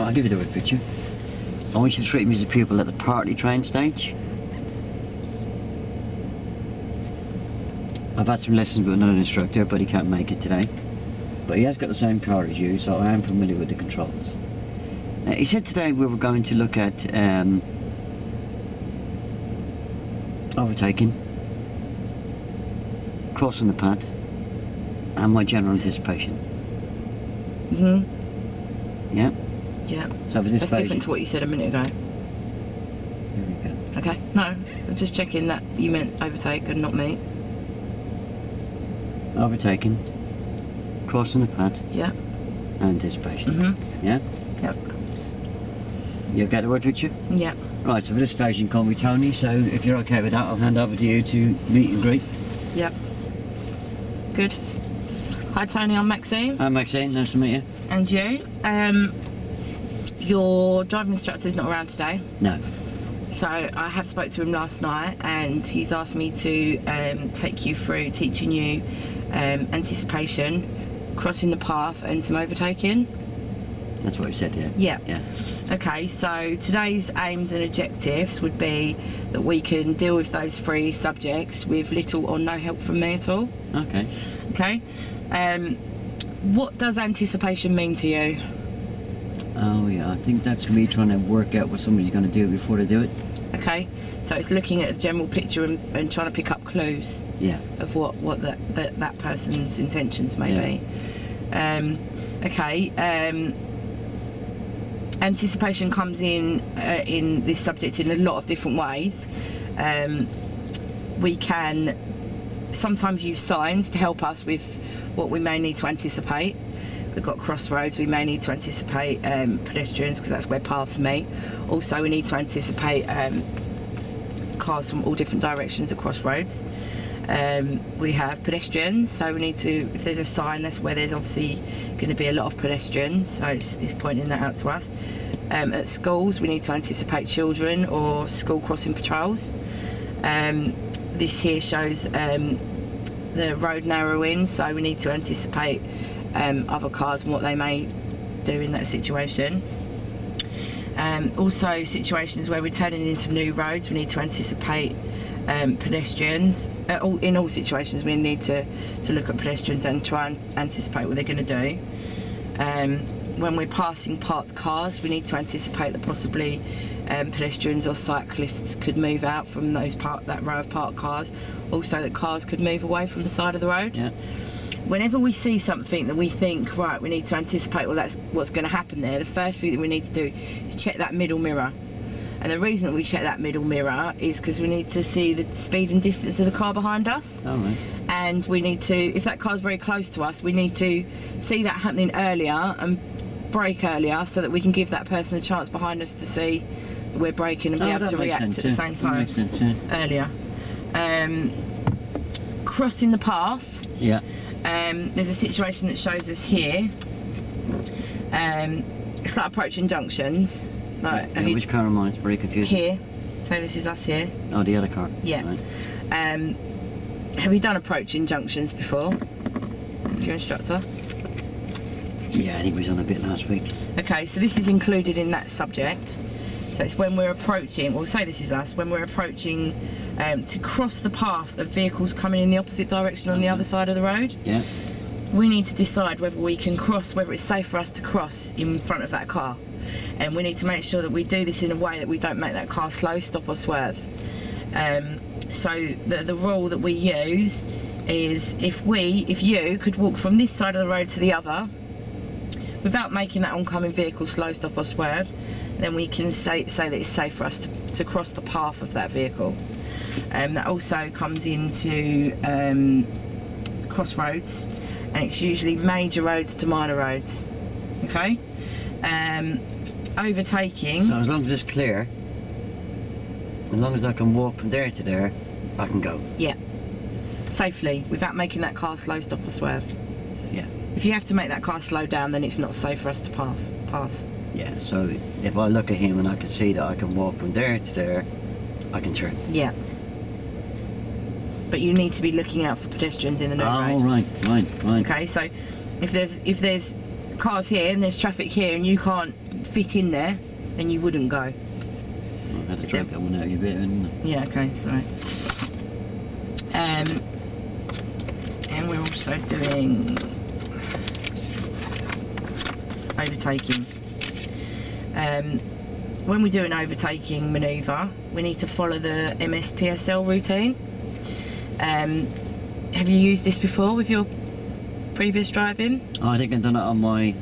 Oh, I'll give you the right picture. I want you to treat me as a pupil at the partly trained stage. I've had some lessons with another instructor, but he can't make it today. But he has got the same car as you, so I am familiar with the controls. He said today we were going to look at overtaking, crossing the path, and my general anticipation. Yeah? Yeah. So for this That's different to what you said a minute ago. Here we go. Okay, no, I'm just checking that you meant overtake and not me. Overtaking, crossing the path, Yeah. and anticipation. Yeah? Yep. You get the word picture? Yeah. Right, so for this stage you can call me Tony, so if you're okay with that, I'll hand over to you to meet and greet. Yep. Good. Hi Tony, I'm Maxine. Hi Maxine, nice to meet you. And you. Your driving instructor is not around today. No. So I have spoke to him last night and he's asked me to take you through teaching you anticipation, crossing the path and some overtaking. That's what he said, yeah. Yeah. Okay, so today's aims and objectives would be that we can deal with those three subjects with little or no help from me at all. Okay. Okay. What does anticipation mean to you? Oh yeah, I think that's me trying to work out what somebody's going to do before they do it. Okay, so it's looking at the general picture and trying to pick up clues. Yeah. Of what that person's intentions may be. Okay. Anticipation comes in this subject in a lot of different ways. We can sometimes use signs to help us with what we may need to anticipate. We've got crossroads, we may need to anticipate pedestrians because that's where paths meet. Also we need to anticipate cars from all different directions at crossroads. We have pedestrians, so we need to, if there's a sign, that's where there's obviously going to be a lot of pedestrians, so it's pointing that out to us. At schools we need to anticipate children or school crossing patrols. This here shows the road narrowing, so we need to anticipate other cars and what they may do in that situation. Also situations where we're turning into new roads, we need to anticipate pedestrians. In all situations we need to look at pedestrians and try and anticipate what they're going to do. When we're passing parked cars, we need to anticipate that possibly pedestrians or cyclists could move out from that row of parked cars. Also that cars could move away from the side of the road. Yeah. Whenever we see something that we think, right, we need to anticipate, well, that's what's going to happen there, the first thing that we need to do is check that middle mirror. And the reason that we check that middle mirror is because we need to see the speed and distance of the car behind us. All right. And we need to, if that car's very close to us, we need to see that happening earlier and brake earlier so that we can give that person a chance behind us to see that we're braking and be able to react at the same time. That makes sense, yeah. Earlier. Crossing the path. Yeah. There's a situation that shows us here. It's like approaching junctions. Like, Yeah, which car am I? It's very confusing. Here. So this is us here. Oh, the other car. Yeah. Right. Have you done approaching junctions before? If you're instructor? Yeah, I think we done a bit last week. Okay, so this is included in that subject. So it's when we're approaching, we'll say this is us, when we're approaching to cross the path of vehicles coming in the opposite direction on the other side of the road. Yeah. We need to decide whether we can cross, whether it's safe for us to cross in front of that car. And we need to make sure that we do this in a way that we don't make that car slow, stop or swerve. So the rule that we use is if you could walk from this side of the road to the other without making that oncoming vehicle slow, stop or swerve, then we can say that it's safe for us to cross the path of that vehicle. That also comes into crossroads, and it's usually major roads to minor roads. Okay? Overtaking. So as long as it's clear, as long as I can walk from there to there, I can go. Yeah. Safely, without making that car slow, stop or swerve. Yeah. If you have to make that car slow down, then it's not safe for us to pass. Yeah, so if I look at him and I can see that I can walk from there to there, I can turn. Yeah. But you need to be looking out for pedestrians in the no road. Oh, right. Okay, so if there's car's here and there's traffic here and you can't fit in there, then you wouldn't go. I had to drag that one out a bit, and Yeah, okay, sorry. And we're also doing overtaking. When we do an overtaking manoeuvre, we need to follow the MSPSL routine. Have you used this before with your previous driving? I think I've done it on my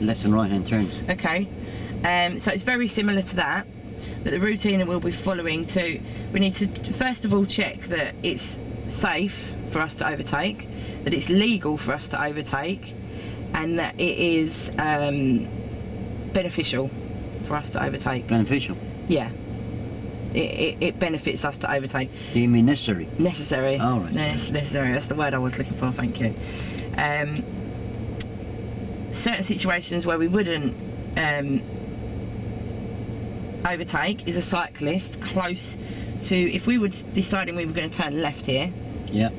left and right hand turn. Okay, so it's very similar to that, but the routine that we'll be following we need to first of all check that it's safe for us to overtake, that it's legal for us to overtake, and that it is beneficial for us to overtake. Beneficial? Yeah. It benefits us to overtake. Do you mean necessary? Necessary. Oh, right. Necessary, that's the word I was looking for, thank you. Certain situations where we wouldn't overtake is a cyclist close to, if we were deciding we were going to turn left here, Yeah.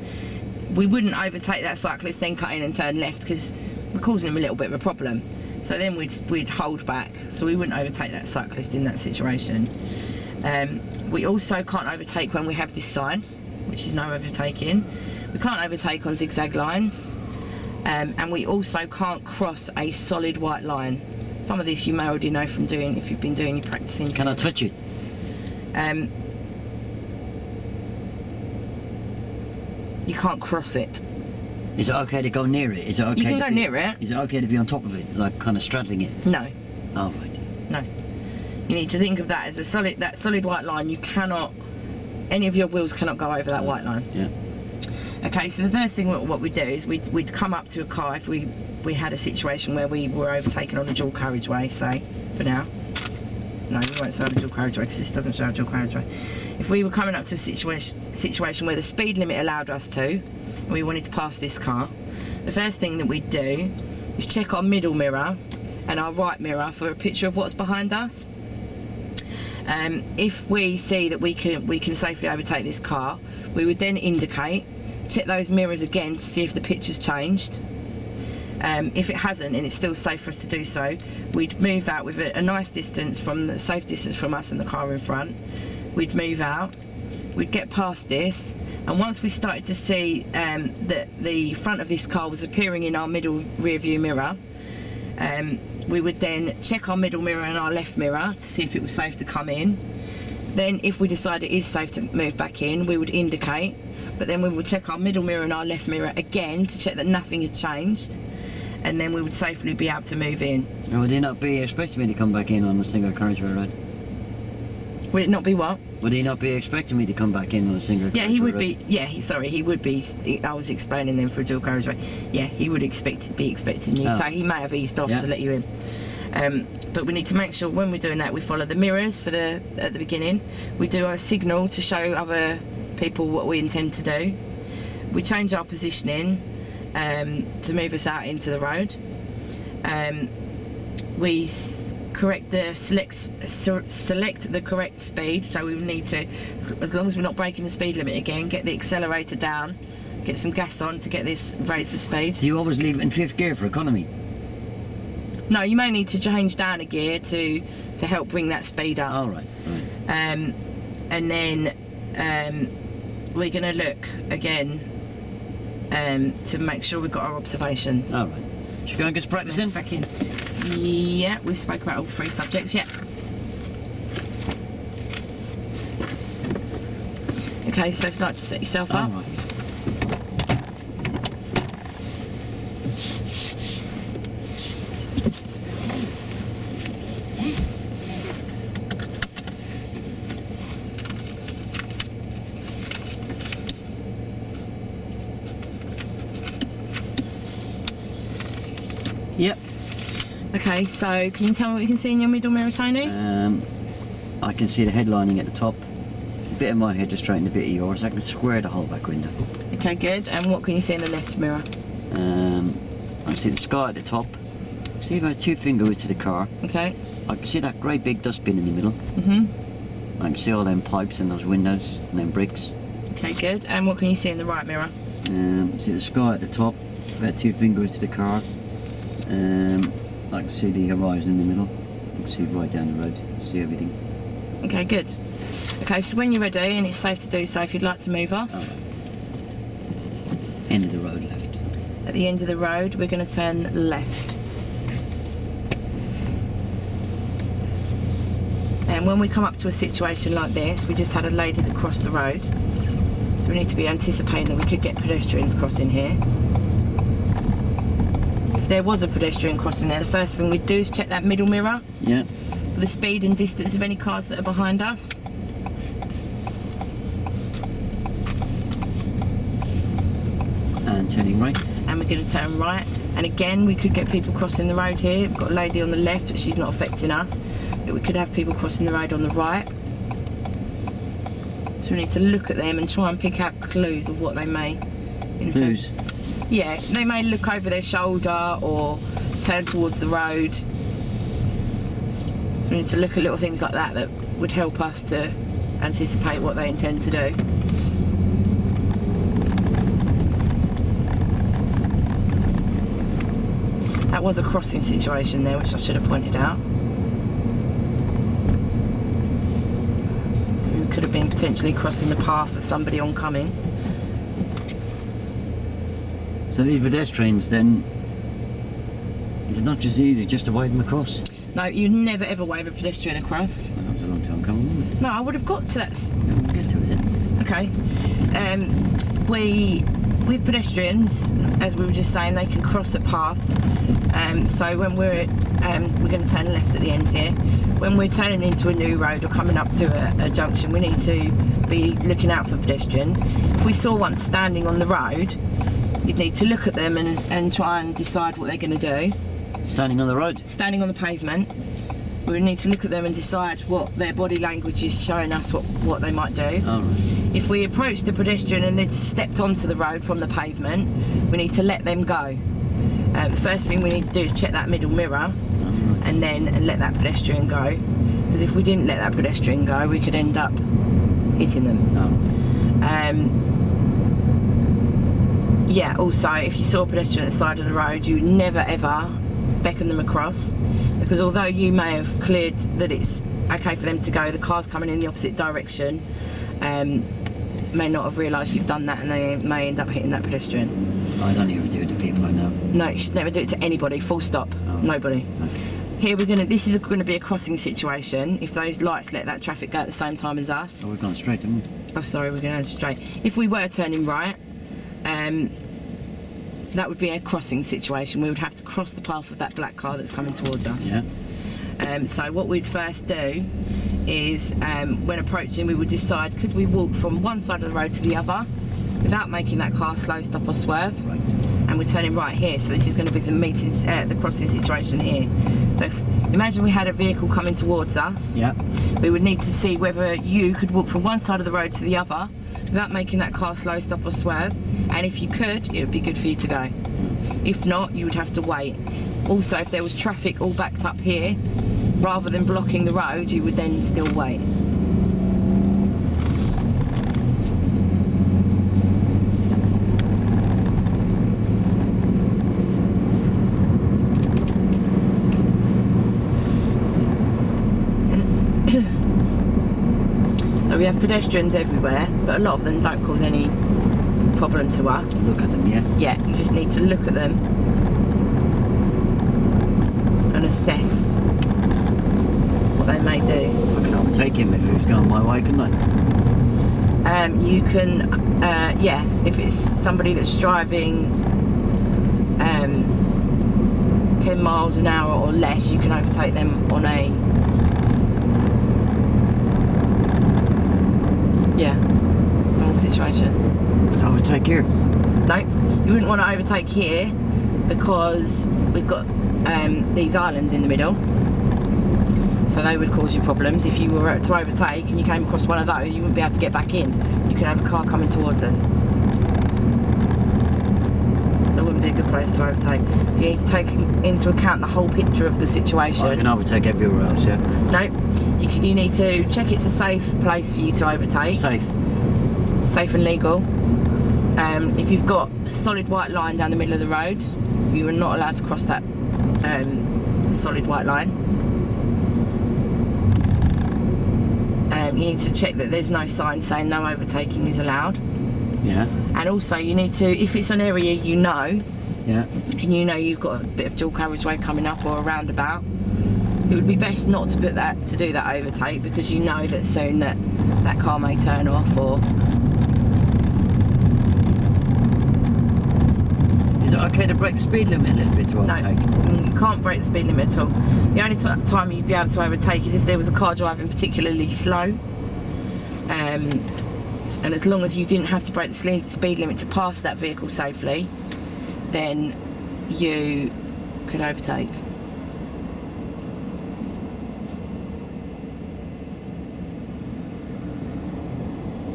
we wouldn't overtake that cyclist, then cut in and turn left, because we're causing him a little bit of a problem. So then we'd hold back, so we wouldn't overtake that cyclist in that situation. We also can't overtake when we have this sign, which is no overtaking. We can't overtake on zigzag lines, and we also can't cross a solid white line. Some of this you may already know from doing, if you've been doing your practicing. Can I touch it? You can't cross it. Is it okay to go near it? Is it okay? You can to go be- near it. Is it okay to be on top of it, like kind of straddling it? No, Oh, right. no. You need to think of that as that solid white line. You cannot, any of your wheels cannot go over that white line. Yeah. Okay, so the first thing what we'd do is we'd come up to a car if we had a situation where we were overtaken on a dual carriageway, say, for now. No, we won't say a dual carriageway because this doesn't show a dual carriageway. If we were coming up to a situation where the speed limit allowed us to, and we wanted to pass this car, the first thing that we'd do is check our middle mirror and our right mirror for a picture of what's behind us. If we see that we can safely overtake this car, we would then indicate, check those mirrors again to see if the picture's changed. If it hasn't and it's still safe for us to do so, we'd move out with a nice distance from the safe distance from us and the car in front. We'd move out, we'd get past this, and once we started to see that the front of this car was appearing in our middle rear view mirror, we would then check our middle mirror and our left mirror to see if it was safe to come in. Then if we decide it is safe to move back in, we would indicate, but then we would check our middle mirror and our left mirror again to check that nothing had changed, and then we would safely be able to move in. And would he not be expecting me to come back in on a single carriageway ride? Would it not be what? Would he not be expecting me to come back in on a single carriageway Yeah, he would ride? be. Yeah, he would be. I was explaining them for a dual carriageway. Yeah, he would be expecting you. Oh. So he may have eased off Yeah. to let you in. But we need to make sure when we're doing that, we follow the mirrors at the beginning. We do a signal to show other people what we intend to do. We change our positioning to move us out into the road. We select the correct speed, so we need to, as long as we're not breaking the speed limit again, get the accelerator down, get some gas on to raise the speed. Do you always leave it in fifth gear for economy? No, you may need to change down a gear to help bring that speed up. All right. And then we're going to look again to make sure we've got our observations. All right. Should we go and get some practice in? Back in. Yeah, we spoke about all three subjects. Yeah. Okay, so if you'd like to set yourself All up. right. Yep. Okay, so can you tell me what you can see in your middle mirror, Tony? I can see the headlining at the top. A bit of my head just straight in a bit of yours. I can square the whole back window. Okay, good. And what can you see in the left mirror? I can see the sky at the top. See about 2 finger widths to the car. Okay. I can see that great big dustbin in the middle. I can see all them pipes and those windows and them bricks. Okay, good. And what can you see in the right mirror? See the sky at the top, about 2 finger widths to the car. I can see the horizon in the middle. I can see right down the road. See everything. Okay, good. Okay, so when you're ready and it's safe to do so, if you'd like to move off. All right. End of the road left. At the end of the road, we're going to turn left. And when we come up to a situation like this, we just had a lady that crossed the road. So we need to be anticipating that we could get pedestrians crossing here. If there was a pedestrian crossing there, the first thing we'd do is check that middle mirror. Yeah. The speed and distance of any cars that are behind us. And turning right. And we're going to turn right. And again, we could get people crossing the road here. We've got a lady on the left, but she's not affecting us. But we could have people crossing the road on the right. So we need to look at them and try and pick out clues of what they may. Clues. Yeah, they may look over their shoulder or turn towards the road. So we need to look at little things like that that would help us to anticipate what they intend to do. That was a crossing situation there, which I should have pointed out. We could have been potentially crossing the path of somebody oncoming. So these pedestrians then, it's not just easy just to wave them across. No, you never ever wave a pedestrian across. Well, that was a long time coming, wasn't it? No, I would have got to that. Yeah, we'll get to it then. Okay. With pedestrians, as we were just saying, they can cross at paths. So when we're going to turn left at the end here. When we're turning into a new road or coming up to a junction, we need to be looking out for pedestrians. If we saw one standing on the road, you'd need to look at them and try and decide what they're going to do. Standing on the road? Standing on the pavement, we would need to look at them and decide what their body language is showing us what they might do. All right. If we approach the pedestrian and they'd stepped onto the road from the pavement, we need to let them go. The first thing we need to do is check that middle mirror and then let that pedestrian go. Because if we didn't let that pedestrian go, we could end up hitting them. Oh. Yeah, also, if you saw a pedestrian at the side of the road, you never ever beckon them across. Because although you may have cleared that it's okay for them to go, the car's coming in the opposite direction may not have realised you've done that and they may end up hitting that pedestrian. I don't ever do it to people I know. No, you should never do it to anybody, full stop. Oh. Nobody. Okay. Here this is going to be a crossing situation. If those lights let that traffic go at the same time as us. Oh, we've gone straight, haven't we? Oh, sorry, we're going straight. If we were turning right, that would be a crossing situation. We would have to cross the path of that black car that's coming towards us. Yeah. So what we'd first do is, when approaching, we would decide, could we walk from one side of the road to the other without making that car slow, stop or swerve? Right. And we're turning right here, so this is going to be the crossing situation here. So imagine we had a vehicle coming towards us. Yeah. We would need to see whether you could walk from one side of the road to the other without making that car slow, stop or swerve. And if you could, it would be good for you to go. If not, you would have to wait. Also, if there was traffic all backed up here, rather than blocking the road, you would then still wait. So we have pedestrians everywhere, but a lot of them don't cause any problem to us. Look at them, yeah? Yeah, you just need to look at them and assess what they may do. I can overtake him if he was going my way, couldn't I? You can, yeah, if it's somebody that's driving 10 miles an hour or less, you can overtake them on a, yeah, normal situation. Overtake here? No, you wouldn't want to overtake here because we've got these islands in the middle, so they would cause you problems. If you were to overtake and you came across one of those, you wouldn't be able to get back in. You could have a car coming towards us. That wouldn't be a good place to overtake. So you need to take into account the whole picture of the situation. I can overtake everywhere else, yeah? No, you need to check it's a safe place for you to overtake. Safe. Safe and legal. If you've got a solid white line down the middle of the road, you are not allowed to cross that. a solid white line. You need to check that there's no sign saying no overtaking is allowed. Yeah. And also you need to, if it's an area you know, Yeah. and you know you've got a bit of dual carriageway coming up or a roundabout, it would be best not to do that overtake, because you know that soon that car may turn off. Or is it okay to break the speed limit a little bit to overtake? no, you can't break the speed limit at all. The only time you'd be able to overtake is if there was a car driving particularly slow. And as long as you didn't have to break the speed limit to pass that vehicle safely, then you could overtake.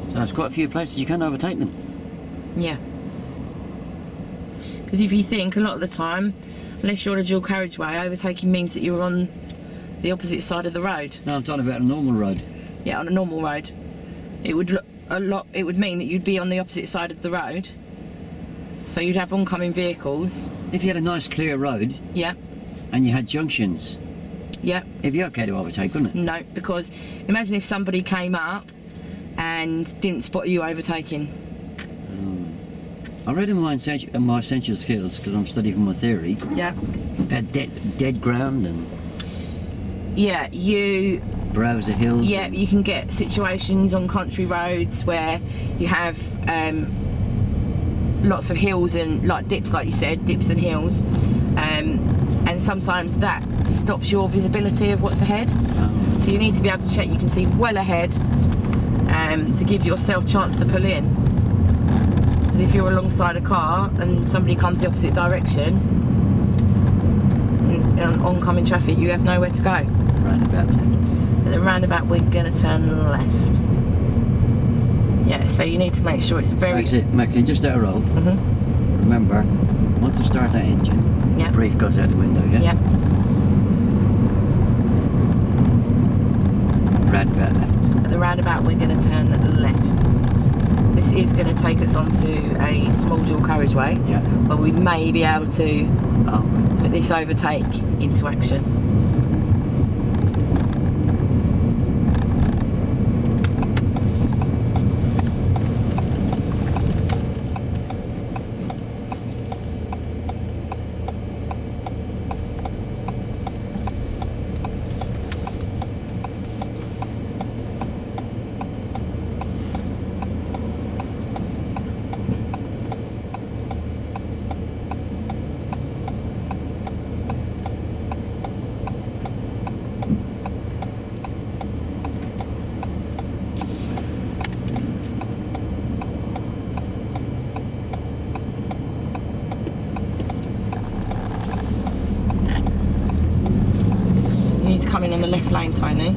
So there's quite a few places you can overtake them. Yeah. Because if you think, a lot of the time, unless you're on a dual carriageway, overtaking means that you're on the opposite side of the road. No, I'm talking about a normal road. Yeah, on a normal road. It would mean that you'd be on the opposite side of the road. So you'd have oncoming vehicles. If you had a nice clear road Yeah. and you had junctions, Yeah. it'd be okay to overtake, wouldn't it? No, because imagine if somebody came up and didn't spot you overtaking. I read in my essential skills, because I'm studying for my theory, Yeah. about dead ground and Yeah, you browser hills. Yeah, you can get situations on country roads where you have lots of hills and like dips, like you said, dips and hills, and sometimes that stops your visibility of what's ahead. So you need to be able to check you can see well ahead, to give yourself chance to pull in. Because if you're alongside a car and somebody comes the opposite direction, in oncoming traffic, you have nowhere to go. Roundabout left. At the roundabout, we're going to turn left. Yeah, so you need to make sure it's very... Maxine, just out of roll. Remember, once I start that engine, Yeah. the brake goes out the window, yeah? Yeah. Roundabout left. At the roundabout, we're going to turn left. This is going to take us onto a small dual carriageway, Yeah. where we may be able to Oh, put this overtake into action. Coming on the left lane, Tony.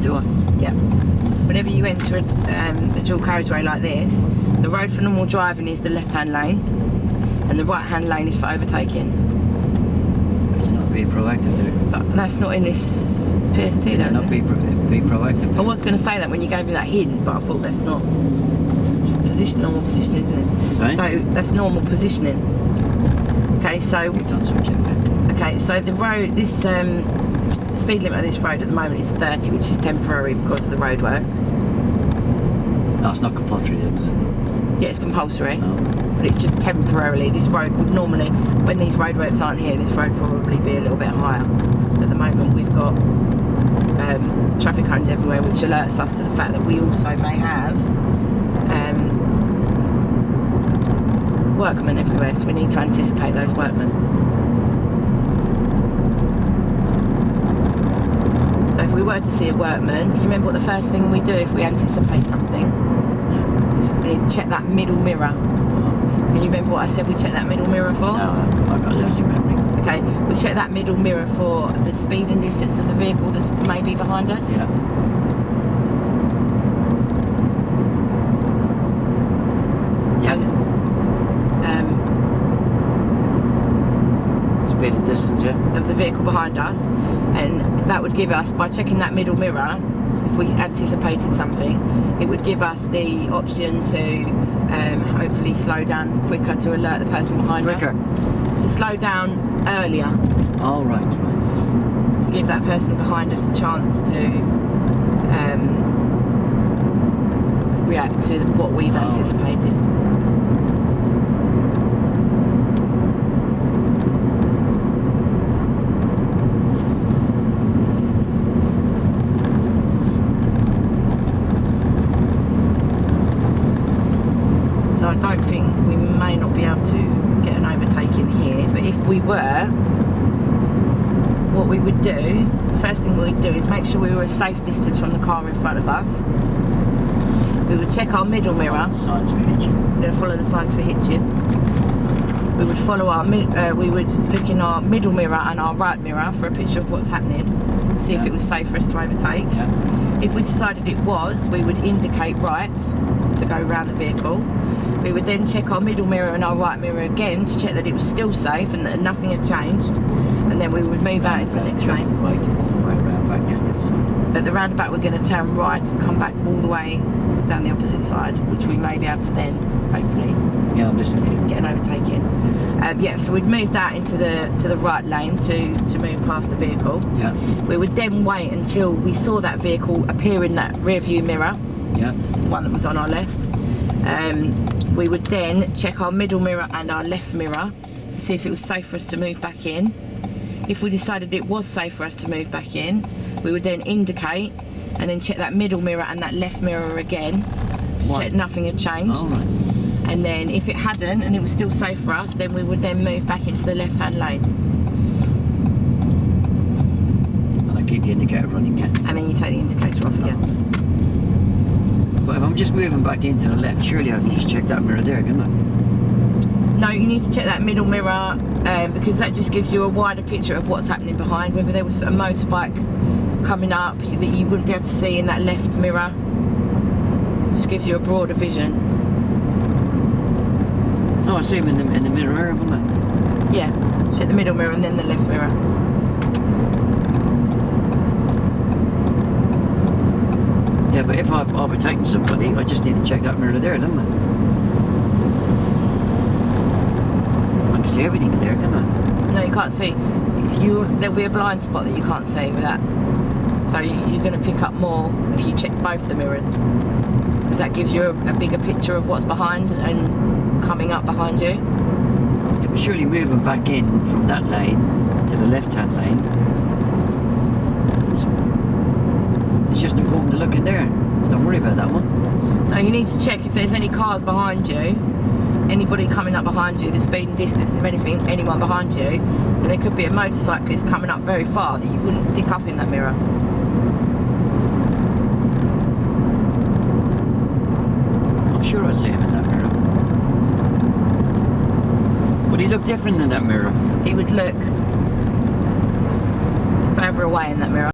do I? Yeah. Whenever you enter a dual carriageway like this, the road for normal driving is the left-hand lane, and the right-hand lane is for overtaking. It's not being proactive, do it? But that's not in this PST, though. Not be proactive. I was going to say that when you gave me that hint, but I thought that's not normal position, isn't it? Right. So that's normal positioning. Okay, so It's on subject there. okay, so the road, this the speed limit on this road at the moment is 30, which is temporary because of the roadworks. No, it's not compulsory, is it? Yeah, it's compulsory, No. but it's just temporarily. This road would normally, when these roadworks aren't here, this road probably be a little bit higher. At the moment, we've got traffic cones everywhere, which alerts us to the fact that we also may have workmen everywhere, so we need to anticipate those workmen. So if we were to see a workman, can you remember what the first thing we do if we anticipate something? We need to check that middle mirror. Can you remember what I said we check that middle mirror for? No, I've got lousy memory. Okay, we check that middle mirror for the speed and distance of the vehicle that's maybe behind us. Yeah. So, Speed and distance, yeah. of the vehicle behind us, and that would give us, by checking that middle mirror, if we anticipated something, it would give us the option to hopefully slow down quicker to alert the person behind Quicker. us. To slow down earlier. All right. to give that person behind us a chance to react to what we've anticipated. So I don't think we may not be able to get an overtaking here, but if we were, what we would do, the first thing we'd do is make sure we were a safe distance from the car in front of us. We would check our middle mirror. Signs for hitching. We're going to follow the signs for hitching. We would follow our we would look in our middle mirror and our right mirror for a picture of what's happening, see if it was safe for us to overtake. Yeah. If we decided it was, we would indicate right to go around the vehicle. We would then check our middle mirror and our right mirror again to check that it was still safe and that nothing had changed, and then we would move out into the next lane. Right, all the way around back down the other side. At the roundabout we're going to turn right and come back all the way down the opposite side, which we may be able to then, hopefully, Yeah, I'm listening to you. get an overtaking. Yeah, so we'd move that into the right lane to move past the vehicle. Yeah. We would then wait until we saw that vehicle appear in that rear view mirror, Yeah. one that was on our left. We would then check our middle mirror and our left mirror to see if it was safe for us to move back in. If we decided it was safe for us to move back in, we would then indicate and then check that middle mirror and that left mirror again to Right. check nothing had changed. All right. And then if it hadn't and it was still safe for us, then we would then move back into the left-hand lane. And I keep the indicator running, yeah. And then you take the indicator off again. But if I'm just moving back into the left, surely I can just check that mirror there, can't I? No, you need to check that middle mirror because that just gives you a wider picture of what's happening behind. Whether there was a motorbike coming up that you wouldn't be able to see in that left mirror, just gives you a broader vision. Oh, I see him in the mirror, haven't I? Yeah, check the middle mirror and then the left mirror. Yeah, but if I've overtaken somebody, I just need to check that mirror there, don't I? I can see everything in there, can't I? No, you can't see. There'll be a blind spot that you can't see with that. So you're going to pick up more if you check both the mirrors, because that gives you a bigger picture of what's behind and coming up behind you. Yeah, but surely moving back in from that lane to the left-hand lane, it's just important to look in there. Don't worry about that one. Now you need to check if there's any cars behind you, anybody coming up behind you, the speed and distance of anyone behind you, and there could be a motorcyclist coming up very far that you wouldn't pick up in that mirror. I'm sure I see him in that mirror. Would he look different in that mirror? He would look further away in that mirror.